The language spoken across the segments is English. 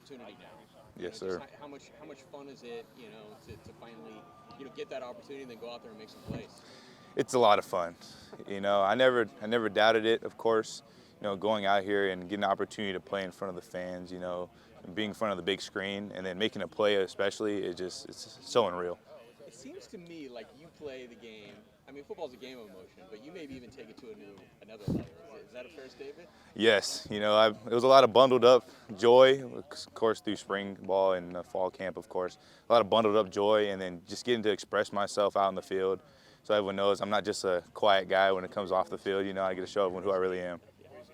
opportunity now. Yes, sir. How much fun is it, to finally, get that opportunity and then go out there and make some plays? It's a lot of fun. I never doubted it, of course. Going out here and getting an opportunity to play in front of the fans, and being in front of the big screen, and then making a play especially, it's so unreal. It seems to me like you play the game. I mean, football's a game of emotion, but you maybe even take it to another level. Is that a fair statement? Yes, it was a lot of bundled up joy, of course, through spring ball and fall camp, of course. A lot of bundled up joy, and then just getting to express myself out in the field, so everyone knows I'm not just a quiet guy when it comes off the field. I get to show everyone who I really am.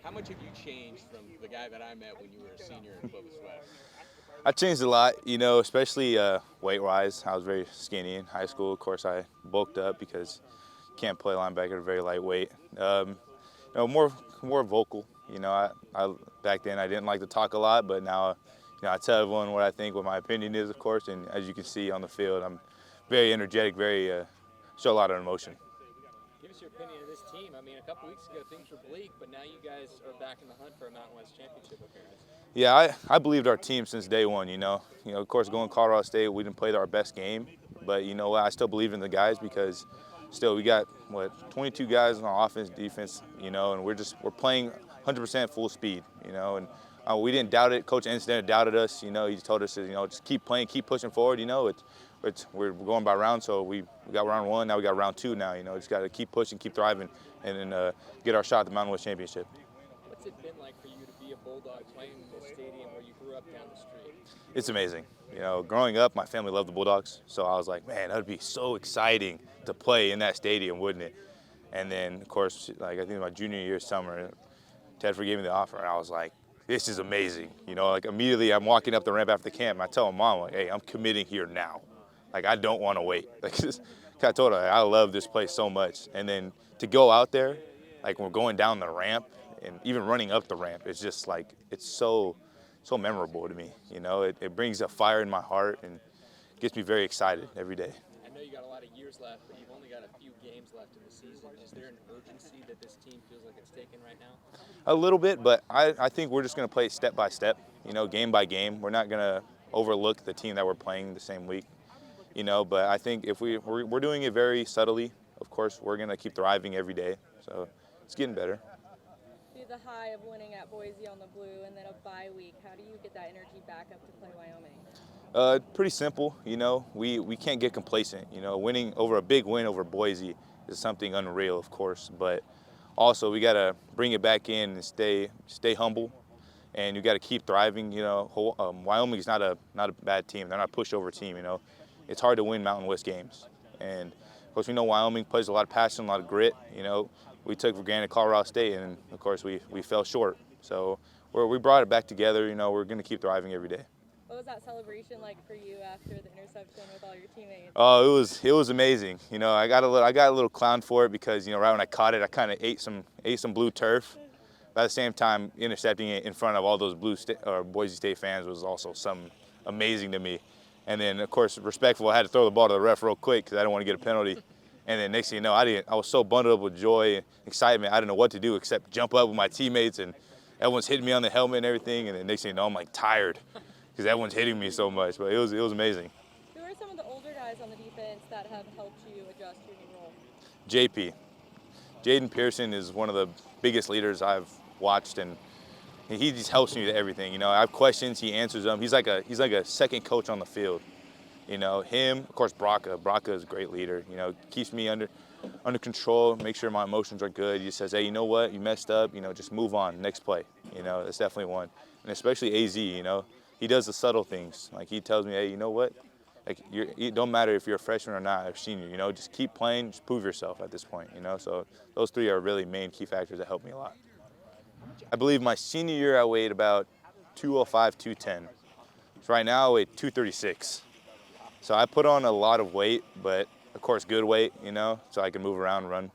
How much have you changed from the guy that I met when you were a senior in Clovis West? I changed a lot, especially weight-wise. I was very skinny in high school. Of course, I bulked up because you can't play linebacker at a very lightweight. More vocal. I back then I didn't like to talk a lot, but now, I tell everyone what I think, what my opinion is, of course. And as you can see on the field, I'm very energetic, show a lot of emotion. Give us your opinion of this team. I mean, a couple weeks ago things were bleak, but now you guys are back in the hunt for a Mountain West championship appearance. Yeah, I believed our team since day one. Of course, going to Colorado State, we didn't play our best game, but you know what? I still believe in the guys because still we got 22 guys on offense, defense, and we're playing 100% full speed, and we didn't doubt it. Coach Enstone doubted us. He told us to, just keep playing, keep pushing forward. We're going by rounds, so we got round one, now we got round two now. Just got to keep pushing, keep thriving, and then get our shot at the Mountain West Championship. What's it been like for you to be a Bulldog playing in this stadium where you grew up down the street? It's amazing. Growing up, my family loved the Bulldogs, so I was like, man, that would be so exciting to play in that stadium, wouldn't it? And then, of course, I think my junior year summer, Ted gave me the offer, and I was like, this is amazing. Immediately I'm walking up the ramp after the camp, and I tell my mom, like, hey, I'm committing here now. I don't want to wait. I told her, I love this place so much. And then to go out there, we're going down the ramp and even running up the ramp, it's just it's so memorable to me. It brings a fire in my heart and gets me very excited every day. I know you got a lot of years left, but you've only got a few games left in the season. Is there an urgency that this team feels like it's taking right now? A little bit, but I think we're just going to play step by step, game by game. We're not going to overlook the team that we're playing the same week. But I think if we're doing it very subtly, of course, we're going to keep thriving every day. So it's getting better. The high of winning at Boise on the blue and then a bye week, how do you get that energy back up to play Wyoming? Pretty simple. We can't get complacent. Winning over a big win over Boise is something unreal, of course. But also we got to bring it back in and stay humble. And you got to keep thriving. Wyoming is not a bad team. They're not a pushover team. It's hard to win Mountain West games. And, of course, we know Wyoming plays a lot of passion, a lot of grit. We took for granted Colorado State, and, of course, we fell short. So we brought it back together. We're going to keep thriving every day. What was that celebration like for you after the interception with all your teammates? Oh, it was amazing. I got a little clown for it because, right when I caught it, I kind of ate some blue turf. But at the same time, intercepting it in front of all those Boise State fans was also something amazing to me. And then, of course, respectful, I had to throw the ball to the ref real quick because I didn't want to get a penalty. And then next thing you know, I was so bundled up with joy and excitement, I didn't know what to do except jump up with my teammates, and everyone's hitting me on the helmet and everything. And then next thing you know, I'm tired because everyone's hitting me so much. But it was amazing. Who are some of the older guys on the defense that have helped you adjust your new role? JP. Jaden Pearson is one of the biggest leaders I've watched, and he just helps me with everything. I have questions, he answers them. He's like a second coach on the field. Him, of course, Braca. Braca is a great leader. Keeps me under control, make sure my emotions are good. He just says, hey, you know what? You messed up. Just move on. Next play. That's definitely one. And especially AZ. He does the subtle things. He tells me, hey, you know what? It don't matter if you're a freshman or not, or senior. Just keep playing. Just prove yourself at this point. So those three are really main key factors that help me a lot. I believe my senior year I weighed about 205, 210. So right now I weigh 236. So I put on a lot of weight, but of course good weight, so I can move around and run.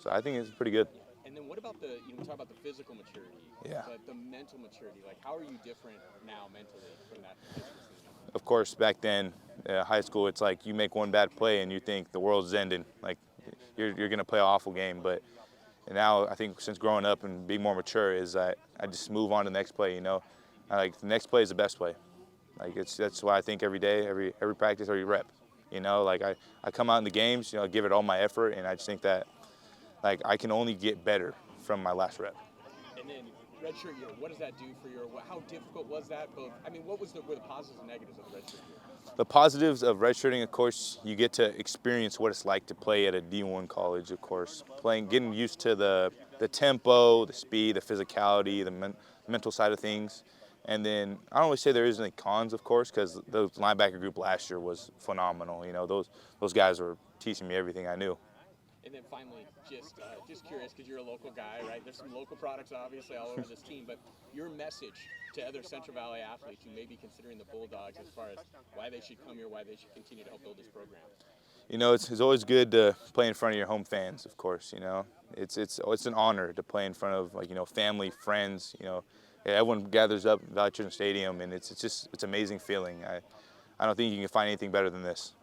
So I think it's pretty good. And then what about we talk about the physical maturity, yeah, but the mental maturity, how are you different now mentally from that? Of course, back then, high school, it's you make one bad play and you think the world's ending. You're going to play an awful game, but and now I think since growing up and being more mature is I just move on to the next play, the next play is the best play. Like that's why I think every day, every practice, every rep. You know, like I come out in the games, you know, give it all my effort, and I just think that like I can only get better from my last rep. And then redshirt year, what does that do for your? How difficult was that? Both. I mean, what were the positives and negatives of the redshirt year? The positives of redshirting, of course, you get to experience what it's like to play at a D1 college. Of course, getting used to the tempo, the speed, the physicality, the mental side of things. And then I don't really say there isn't any cons, of course, because the linebacker group last year was phenomenal. You know, those guys were teaching me everything I knew. And then finally, just curious, because you're a local guy, right? There's some local products, obviously, all over this team, but your message to other Central Valley athletes who may be considering the Bulldogs as far as why they should come here, why they should continue to help build this program. You know, it's always good to play in front of your home fans, of course. You know, it's an honor to play in front of, like, you know, family, friends. You know, everyone gathers up at Valley Children's Stadium, and it's an amazing feeling. I don't think you can find anything better than this.